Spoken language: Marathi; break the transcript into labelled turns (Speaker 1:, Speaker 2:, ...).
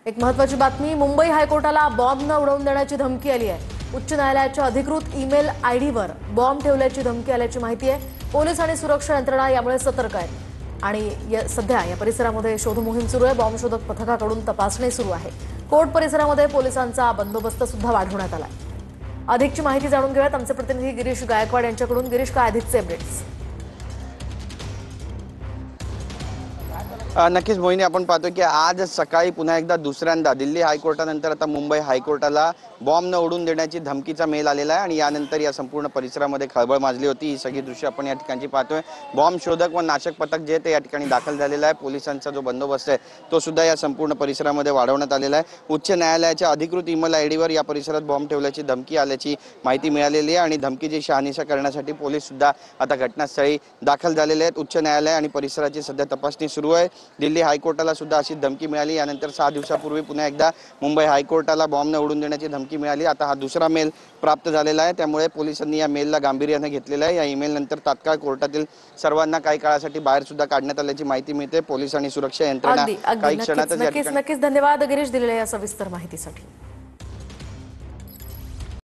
Speaker 1: एक महत्त्वाची बातमी, मुंबई हायकोर्टाला बॉम्ब न उडवून देण्याची धमकी आली आहे। उच्च न्यायालयाच्या अधिकृत ईमेल आयडीवर बॉम्ब ठेवल्याची धमकी आल्याची माहिती आहे। पोलीस आणि सुरक्षा यंत्रणा यामुळे सतर्क आहेत आणि सध्या या परिसरामध्ये शोध मोहीम सुरू आहे। बॉम्ब शोधक पथकाकडून तपासणी सुरू आहे। कोर्ट परिसरामध्ये पोलिसांचा बंदोबस्त सुद्धा वाढवण्यात आला आहे। अधिकची माहिती जाणून घेऊयात आमचे प्रतिनिधी गिरीश गायकवाड यांच्याकडून। गिरीश, काय अधिकचे अपडेट्स?
Speaker 2: नक्कीच मोहिनी, आपण पाहतो की आज सकाळी पुन्हा एकदा दुसऱ्यांदा दिल्ली हायकोर्टानंतर आता मुंबई हायकोर्टाला बॉम्ब न उडून देण्याची धमकीचा मेल आलेला आहे आणि यानंतर या संपूर्ण परिसरामध्ये खळबळ माजली होती। ही सगळी दृश्य आपण या ठिकाणी पाहतोय। बॉम्ब शोधक व नाशक पथक जे ते या ठिकाणी दाखल झालेलं आहे। पोलिसांचा जो बंदोबस्त आहे तो सुद्धा या संपूर्ण परिसरामध्ये वाढवण्यात आलेला आहे। उच्च न्यायालयाच्या अधिकृत ईमेल आयडीवर या परिसरात बॉम्ब ठेवल्याची धमकी आल्याची माहिती मिळालेली आहे आणि धमकीची शहानिशा करण्यासाठी पोलीस सुद्धा आता घटनास्थळी दाखल झालेले आहेत। उच्च न्यायालय आणि परिसराची सध्या तपासणी सुरू आहे। दिल्ली हायकोर्टाला सुद्धा अशी धमकी मिळाली। यानंतर 6 दिवसापूर्वी पुन्हा एकदा मुंबई हायकोर्टाला बॉम्ब न उडवून देण्याची धमकी मिळाली। आता हा दुसरा मेल प्राप्त झालेला आहे, त्यामुळे पोलिसांनी या मेलला गांभीर्याने घेतलेलं आहे। या ईमेल नंतर तात्काळ कोर्टातील सर्वांना काही काळासाठी बाहेर सुद्धा काढण्यात आल्याची माहिती मिळते। पोलीस आणि सुरक्षा यंत्रणा काही क्षणातच या ठिकाणी
Speaker 1: नक्कीच धन्यवाद गिरीश दिलेल्या या सविस्तर माहितीसाठी।